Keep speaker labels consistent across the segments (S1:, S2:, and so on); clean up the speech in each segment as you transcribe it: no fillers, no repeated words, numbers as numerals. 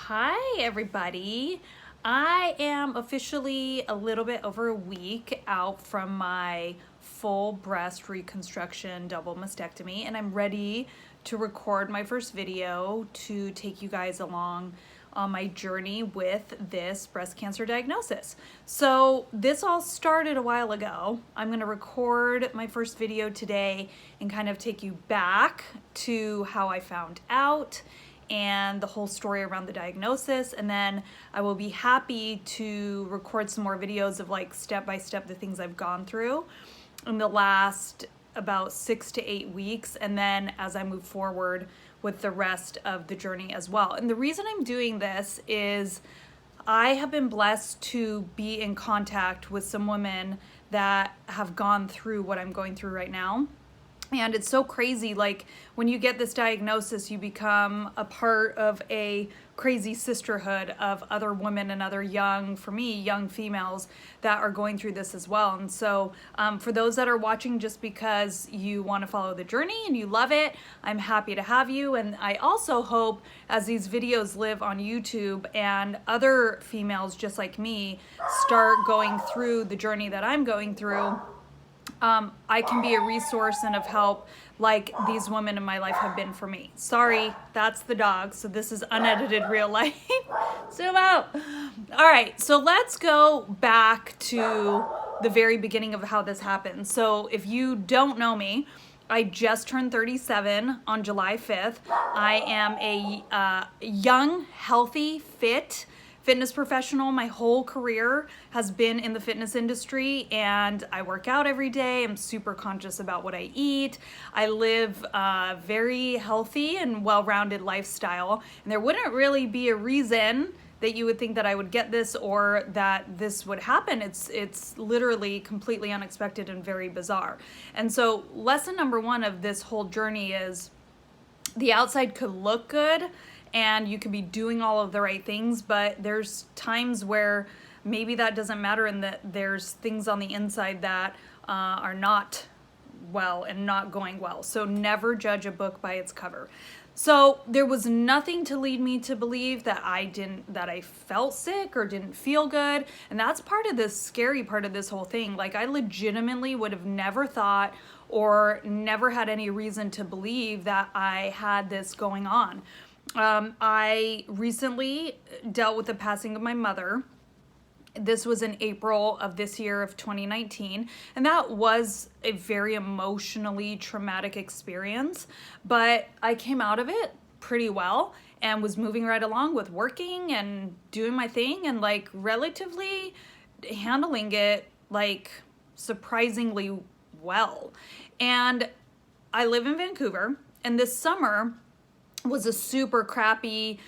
S1: Hi everybody. I am officially a little bit over a week out from my full breast reconstruction double mastectomy, and I'm ready to record my first video to take you guys along on my journey with this breast cancer diagnosis. So this all started a while ago. I'm going to record my first video today and kind of take you back to how I found out and the whole story around the diagnosis, and then I will be happy to record some more videos of like step by step the things I've gone through in the last about 6 to 8 weeks, and then as I move forward with the rest of the journey as well. And the reason I'm doing this is I have been blessed to be in contact with some women that have gone through what I'm going through right now. And it's so crazy, like when you get this diagnosis, you become a part of a crazy sisterhood of other women and other young females that are going through this as well. And so for those that are watching just because you want to follow the journey and you love it, I'm happy to have you. And I also hope as these videos live on YouTube and other females just like me start going through the journey that I'm going through, I can be a resource and of help like these women in my life have been for me. Sorry, that's the dog. So this is unedited real life. Zoom out. All right, so let's go back to the very beginning of how this happened. So if you don't know me, I just turned 37 on July 5th. I am a young, healthy, fitness professional. My whole career has been in the fitness industry, and I work out every day. I'm super conscious about what I eat. I live a very healthy and well-rounded lifestyle, and there wouldn't really be a reason that you would think that I would get this or that this would happen. It's literally completely unexpected and very bizarre. And so lesson number one of this whole journey is the outside could look good and you could be doing all of the right things, but there's times where maybe that doesn't matter and that there's things on the inside that are not well and not going well. So never judge a book by its cover. So there was nothing to lead me to believe that I felt sick or didn't feel good. And that's part of this scary part of this whole thing. Like I legitimately would have never thought or never had any reason to believe that I had this going on. I recently dealt with the passing of my mother. This was in April of this year of 2019, and that was a very emotionally traumatic experience, but I came out of it pretty well and was moving right along with working and doing my thing and like relatively handling it like surprisingly well. And I live in Vancouver, and this summer was a super crappy,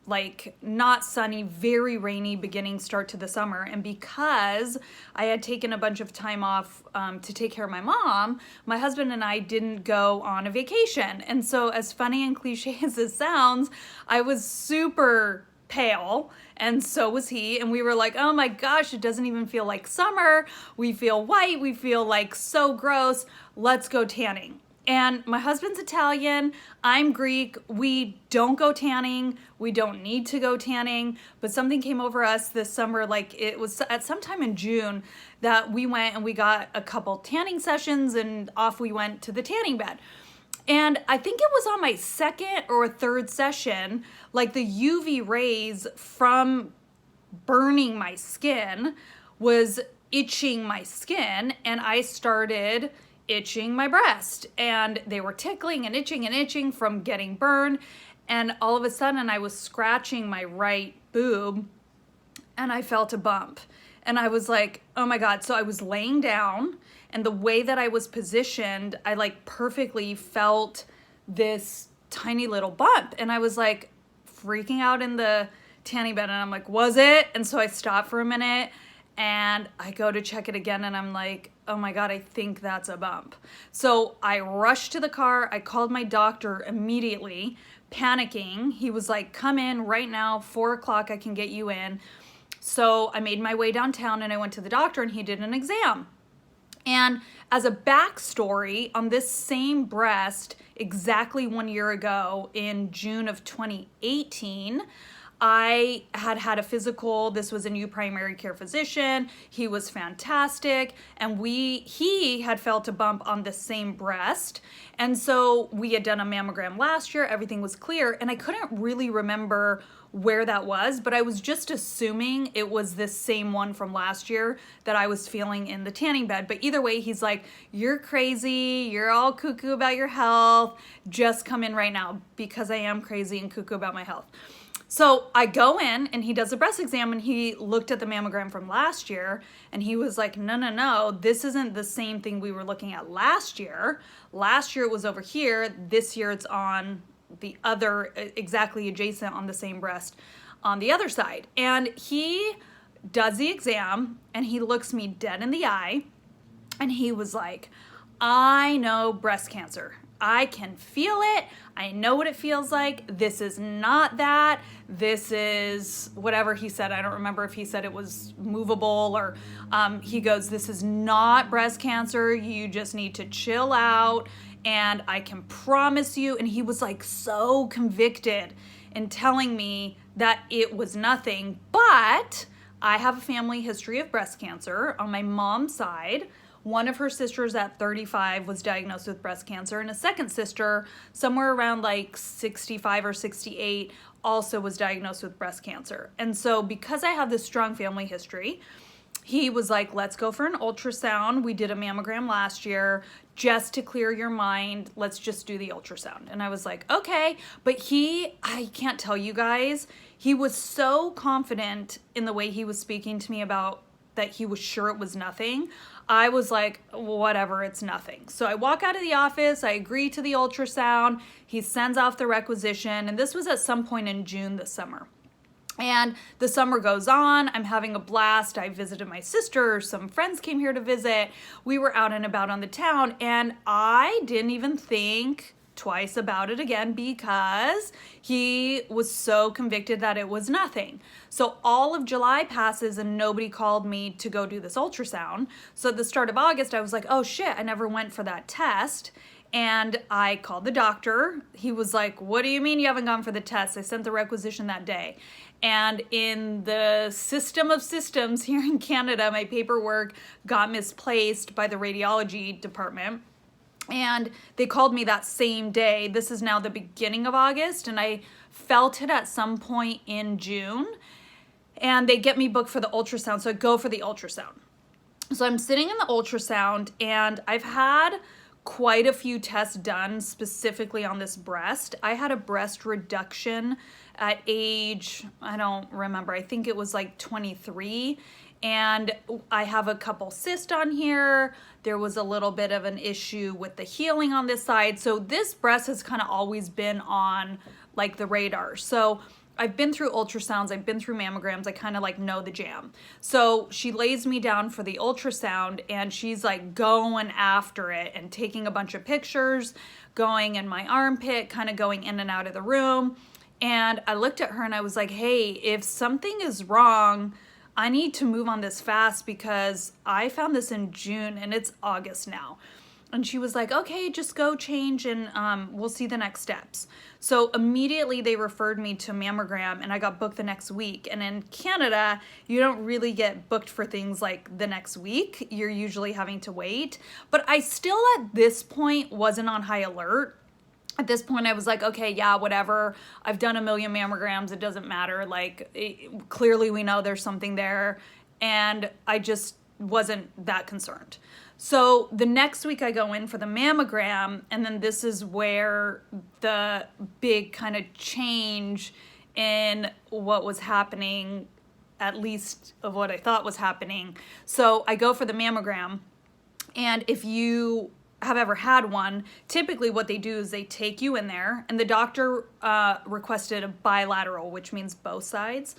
S1: like not sunny, very rainy beginning start to the summer. And because I had taken a bunch of time off to take care of my mom, my husband and I didn't go on a vacation. And so as funny and cliche as this sounds, I was super pale and so was he, and we were like, oh my gosh, it doesn't even feel like summer. We feel white, we feel like so gross. Let's go tanning. And my husband's Italian, I'm Greek, we don't go tanning, we don't need to go tanning, but something came over us this summer, like it was at some time in June, that we went and we got a couple tanning sessions and off we went to the tanning bed. And I think it was on my second or third session, like the UV rays from burning my skin was itching my skin, and I started itching my breast, and they were tickling and itching from getting burned. And all of a sudden I was scratching my right boob and I felt a bump, and I was like, oh my God. So I was laying down, and the way that I was positioned, I like perfectly felt this tiny little bump, and I was like freaking out in the tanning bed, and I'm like, was it? And so I stopped for a minute and I go to check it again, and I'm like, oh my God, I think that's a bump. So I rushed to the car. I called my doctor immediately, panicking. He was like, come in right now, 4 o'clock, I can get you in. So I made my way downtown and I went to the doctor, and he did an exam. And as a backstory, on this same breast, exactly 1 year ago in June of 2018, I had a physical. This was a new primary care physician. He was fantastic. And he had felt a bump on the same breast. And so we had done a mammogram last year. Everything was clear. And I couldn't really remember where that was, but I was just assuming it was this same one from last year that I was feeling in the tanning bed. But either way, he's like, you're crazy, you're all cuckoo about your health, just come in right now, because I am crazy and cuckoo about my health. So I go in and he does a breast exam, and he looked at the mammogram from last year and he was like, no, this isn't the same thing we were looking at last year. Last year it was over here. This year it's on the other, exactly adjacent on the same breast on the other side. And he does the exam and he looks me dead in the eye and he was like, I know breast cancer. I can feel it. I know what it feels like. This is not that. This is whatever he said. I don't remember if he said it was movable or he goes, this is not breast cancer. You just need to chill out. And I can promise you, and he was like so convicted in telling me that it was nothing, but I have a family history of breast cancer on my mom's side. One of her sisters at 35 was diagnosed with breast cancer, and a second sister, somewhere around like 65 or 68, also was diagnosed with breast cancer. And so because I have this strong family history, he was like, let's go for an ultrasound. We did a mammogram last year just to clear your mind. Let's just do the ultrasound. And I was like, okay. But I can't tell you guys, he was so confident in the way he was speaking to me about that he was sure it was nothing. I was like, whatever, it's nothing. So I walk out of the office, I agree to the ultrasound. He sends off the requisition. And this was at some point in June this summer. And the summer goes on. I'm having a blast. I visited my sister. Some friends came here to visit. We were out and about on the town. And I didn't even think twice about it again because he was so convicted that it was nothing. So all of July passes and nobody called me to go do this ultrasound. So at the start of August, I was like, oh shit, I never went for that test. And I called the doctor. He was like, what do you mean you haven't gone for the test? I sent the requisition that day. And in the system of systems here in Canada, my paperwork got misplaced by the radiology department. And they called me that same day. This is now the beginning of August, and I felt it at some point in June. And they get me booked for the ultrasound, so I go for the ultrasound. So I'm sitting in the ultrasound, and I've had quite a few tests done specifically on this breast. I had a breast reduction at age, I don't remember, I think it was like 23. And I have a couple cysts on here. There was a little bit of an issue with the healing on this side. So this breast has kind of always been on like the radar. So I've been through ultrasounds, I've been through mammograms, I kind of like know the jam. So she lays me down for the ultrasound and she's like going after it and taking a bunch of pictures, going in my armpit, kind of going in and out of the room. And I looked at her and I was like, hey, if something is wrong, I need to move on this fast because I found this in June and it's August now. And she was like, okay, just go change and we'll see the next steps. So immediately they referred me to a mammogram and I got booked the next week. And in Canada, you don't really get booked for things like the next week. You're usually having to wait. But I still at this point wasn't on high alert. At this point, I was like, okay, yeah, whatever. I've done a million mammograms. It doesn't matter. Like, clearly we know there's something there. And I just wasn't that concerned. So the next week I go in for the mammogram, and then this is where the big kind of change in what was happening, at least of what I thought was happening. So I go for the mammogram, and if you have ever had one, typically what they do is they take you in there, and the doctor requested a bilateral, which means both sides,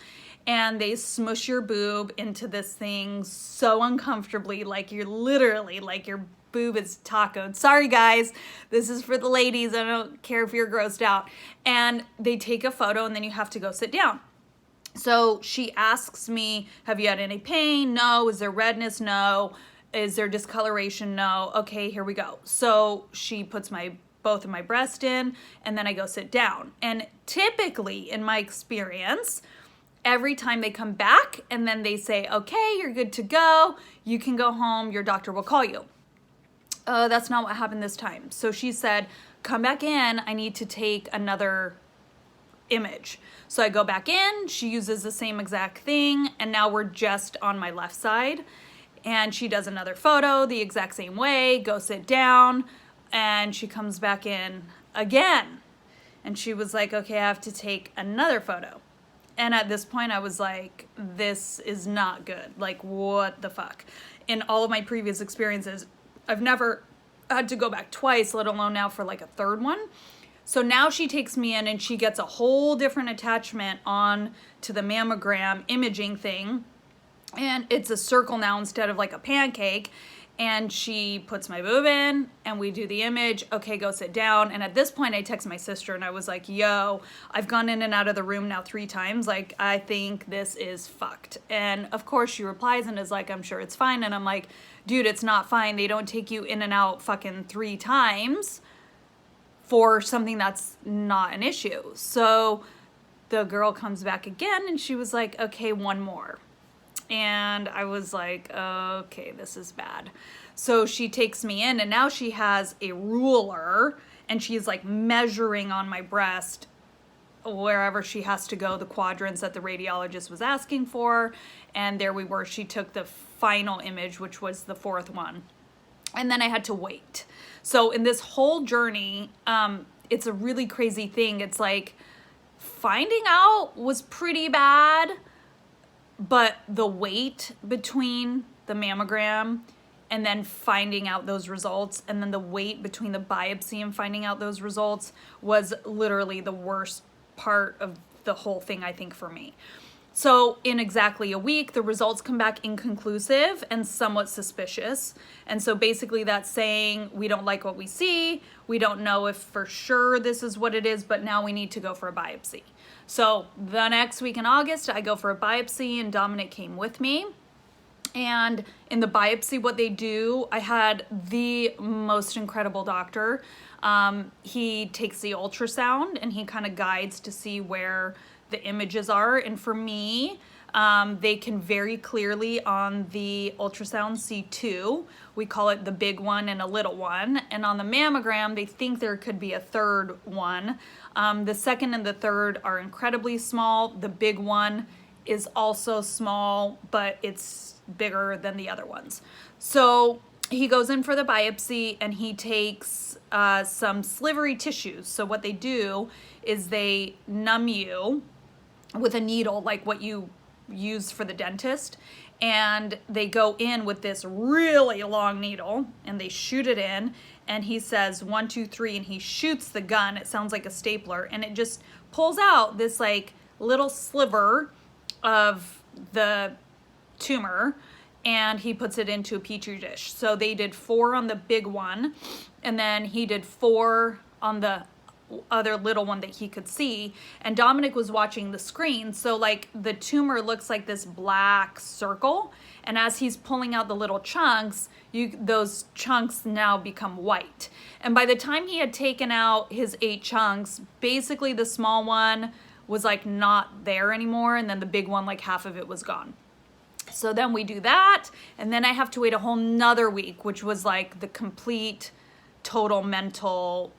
S1: and they smush your boob into this thing so uncomfortably, like you're literally, like your boob is tacoed. Sorry guys, this is for the ladies, I don't care if you're grossed out. And they take a photo and then you have to go sit down. So she asks me, have you had any pain? No. Is there redness? No. Is there discoloration? No. Okay, here we go. So she puts my both of my breasts in, and then I go sit down. And typically, in my experience, every time they come back and then they say, okay, you're good to go, you can go home, your doctor will call you. That's not what happened this time. So she said, come back in, I need to take another image. So I go back in, she uses the same exact thing, and now we're just on my left side. And she does another photo the exact same way, go sit down, and she comes back in again. And she was like, okay, I have to take another photo. And at this point I was like, this is not good. Like, what the fuck? In all of my previous experiences, I've never had to go back twice, let alone now for like a third one. So now she takes me in and she gets a whole different attachment on to the mammogram imaging thing. And it's a circle now instead of like a pancake. And she puts my boob in and we do the image. Okay, go sit down. And at this point I text my sister and I was like, yo, I've gone in and out of the room now 3 times. Like, I think this is fucked. And of course she replies and is like, I'm sure it's fine. And I'm like, dude, it's not fine. They don't take you in and out fucking 3 times for something that's not an issue. So the girl comes back again and she was like, okay, one more. And I was like, okay, this is bad. So she takes me in and now she has a ruler and she's like measuring on my breast wherever she has to go, the quadrants that the radiologist was asking for. And there we were. She took the final image, which was the 4th one. And then I had to wait. So in this whole journey, it's a really crazy thing. It's like finding out was pretty bad, but the wait between the mammogram and then finding out those results, and then the wait between the biopsy and finding out those results was literally the worst part of the whole thing, I think, for me. So in exactly a week, the results come back inconclusive and somewhat suspicious. And so basically that's saying we don't like what we see. We don't know if for sure this is what it is, but now we need to go for a biopsy. So the next week in August, I go for a biopsy and Dominic came with me. And in the biopsy, what they do, I had the most incredible doctor. He takes the ultrasound and he kind of guides to see where the images are. And for me, they can very clearly on the ultrasound see 2. We call it the big one and a little one. And on the mammogram, they think there could be a 3rd one. The 2nd and the 3rd are incredibly small. The big one is also small, but it's bigger than the other ones. So he goes in for the biopsy and he takes some slivery tissues. So what they do is they numb you with a needle, like what you use for the dentist, and they go in with this really long needle and they shoot it in, and he says 1, 2, 3, and he shoots the gun. It sounds like a stapler, and it just pulls out this like little sliver of the tumor, and he puts it into a petri dish. So they did 4 on the big one, and then he did 4 on the other little one that he could see. And Dominic was watching the screen, so like the tumor looks like this black circle, and as he's pulling out the little chunks, those chunks now become white. And by the time he had taken out his 8 chunks, basically the small one was like not there anymore, and then the big one, like half of it was gone. So then we do that, and then I have to wait a whole nother week, which was like the complete total mental,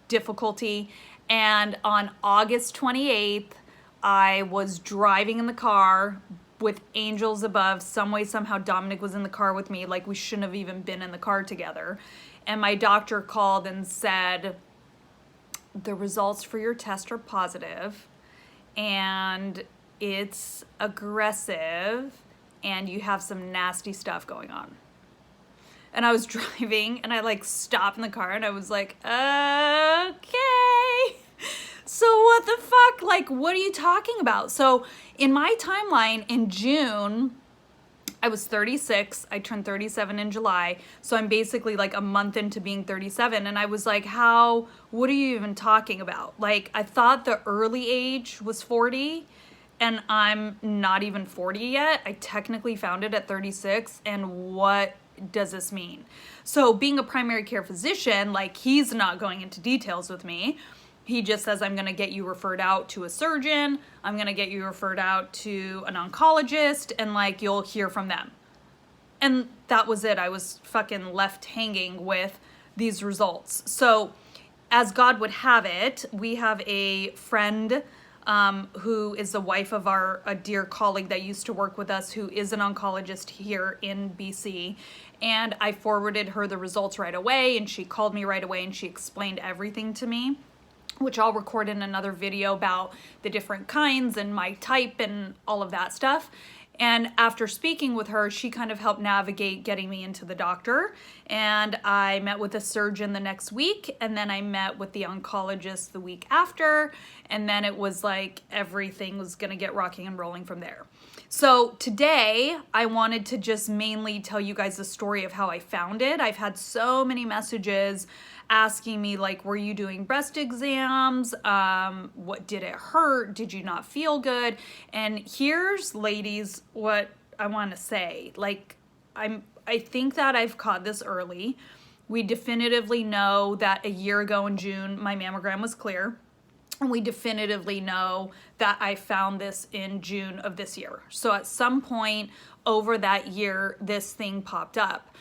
S1: difficulty. And on August 28th, I was driving in the car with angels above. Some way, somehow Dominic was in the car with me, like we shouldn't have even been in the car together. And my doctor called and said, the results for your test are positive and it's aggressive and you have some nasty stuff going on. And I was driving and I like stopped in the car and I was like, okay, so what the fuck? Like, what are you talking about? So in my timeline in June, I was 36. I turned 37 in July. So I'm basically like a month into being 37. And I was like, what are you even talking about? Like, I thought the early age was 40 and I'm not even 40 yet. I technically found it at 36. And what does this mean? So being a primary care physician, like, he's not going into details with me. He just says, I'm going to get you referred out to a surgeon. I'm going to get you referred out to an oncologist, and like, you'll hear from them. And that was it. I was fucking left hanging with these results. So as God would have it, we have a friend who is the wife of a dear colleague that used to work with us, who is an oncologist here in BC. And I forwarded her the results right away, and she called me right away, and she explained everything to me, which I'll record in another video about the different kinds and my type and all of that stuff. And after speaking with her, she kind of helped navigate getting me into the doctor. And I met with a surgeon the next week, and then I met with the oncologist the week after. And then it was like everything was gonna get rocking and rolling from there. So today I wanted to just mainly tell you guys the story of how I found it. I've had so many messages asking me, like, were you doing breast exams? What did it hurt? Did you not feel good? And here's, ladies, what I want to say. Like, I think that I've caught this early. We definitively know that a year ago in June, my mammogram was clear. And we definitively know that I found this in June of this year. So at some point over that year, this thing popped up.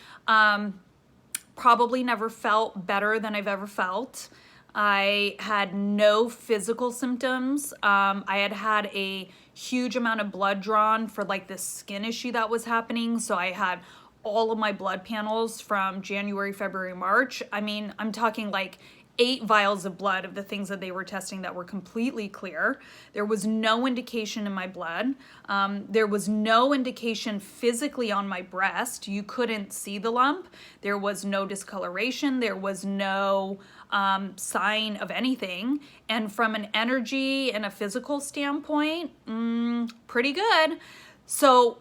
S1: Probably never felt better than I've ever felt. I had no physical symptoms. I had a huge amount of blood drawn for like this skin issue that was happening. So I had all of my blood panels from January, February, March. I mean, I'm talking like 8 vials of blood of the things that they were testing that were completely clear. There was no indication in my blood. There was no indication physically on my breast. You couldn't see the lump. There was no discoloration. There was no sign of anything. And from an energy and a physical standpoint, pretty good. So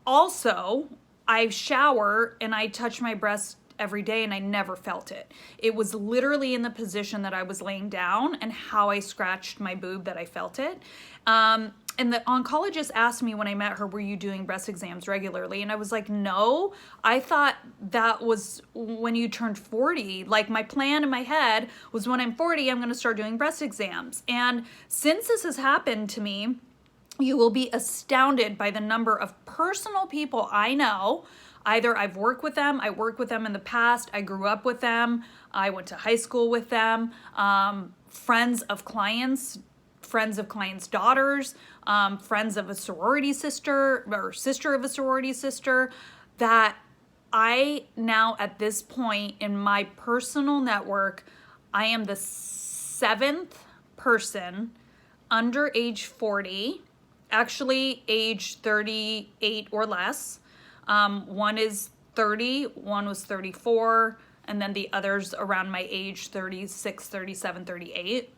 S1: also, I shower and I touch my breast every day, and I never felt it. It was literally in the position that I was laying down and how I scratched my boob that I felt it. And the oncologist asked me when I met her, were you doing breast exams regularly? And I was like, no, I thought that was when you turned 40. Like, my plan in my head was when I'm 40, I'm gonna start doing breast exams. And since this has happened to me, you will be astounded by the number of personal people I know. Either I've worked with them, I worked with them in the past, I grew up with them, I went to high school with them, friends of clients' daughters, friends of a sorority sister, or sister of a sorority sister, that I now, at this point in my personal network, I am the 7th person under age 40, actually age 38 or less. One is 30, one was 34, and then the others around my age, 36, 37, 38,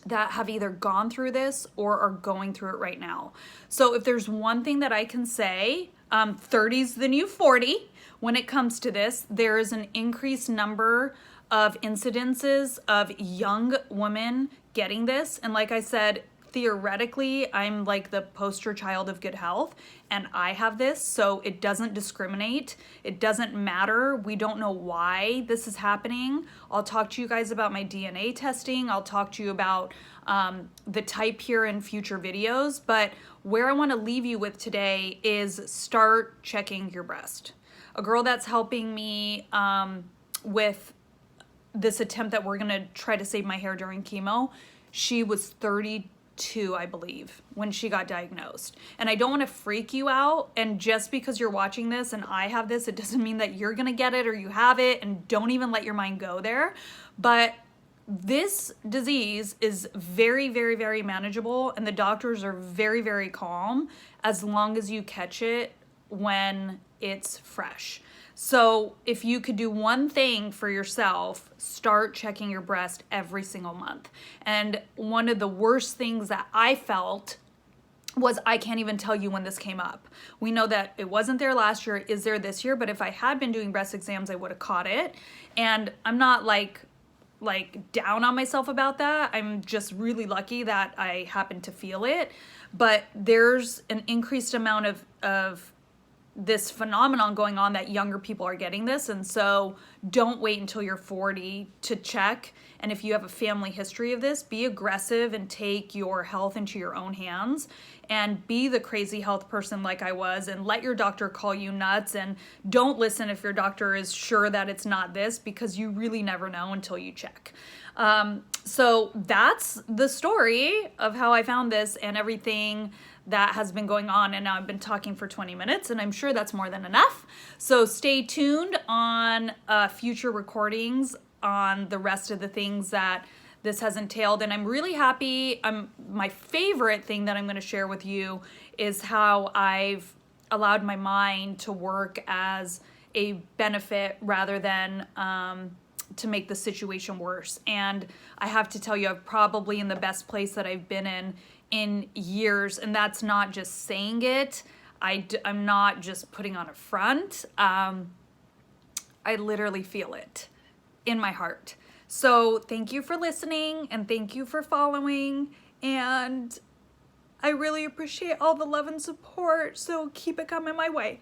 S1: that have either gone through this or are going through it right now. So if there's one thing that I can say, 30's the new 40 when it comes to this. There is an increased number of incidences of young women getting this. And like I said, theoretically, I'm like the poster child of good health, and I have this, so it doesn't discriminate. It doesn't matter. We don't know why this is happening. I'll talk to you guys about my DNA testing. I'll talk to you about the type here in future videos, but where I want to leave you with today is start checking your breast. A girl that's helping me with this attempt that we're going to try to save my hair during chemo, she was 32, I believe, when she got diagnosed. And I don't want to freak you out, and just because you're watching this and I have this, it doesn't mean that you're gonna get it or you have it, and don't even let your mind go there. But this disease is very, very, very manageable, and the doctors are very, very calm as long as you catch it when it's fresh. So if you could do one thing for yourself, start checking your breast every single month. And one of the worst things that I felt was, I can't even tell you when this came up. We know that it wasn't there last year, it is there this year, but if I had been doing breast exams, I would have caught it. And I'm not like down on myself about that. I'm just really lucky that I happened to feel it. But there's an increased amount of this phenomenon going on that younger people are getting this. And so don't wait until you're 40 to check. And if you have a family history of this, be aggressive and take your health into your own hands and be the crazy health person like I was, and let your doctor call you nuts, and don't listen if your doctor is sure that it's not this, because you really never know until you check. So that's the story of how I found this and everything that has been going on. And now I've been talking for 20 minutes, and I'm sure that's more than enough. So stay tuned on future recordings on the rest of the things that this has entailed. And I'm really happy. My favorite thing that I'm going to share with you is how I've allowed my mind to work as a benefit rather than to make the situation worse. And I have to tell you, I'm probably in the best place that I've been in years. And that's not just saying it. I'm not just putting on a front. I literally feel it in my heart. So thank you for listening, and thank you for following, and I really appreciate all the love and support, so keep it coming my way.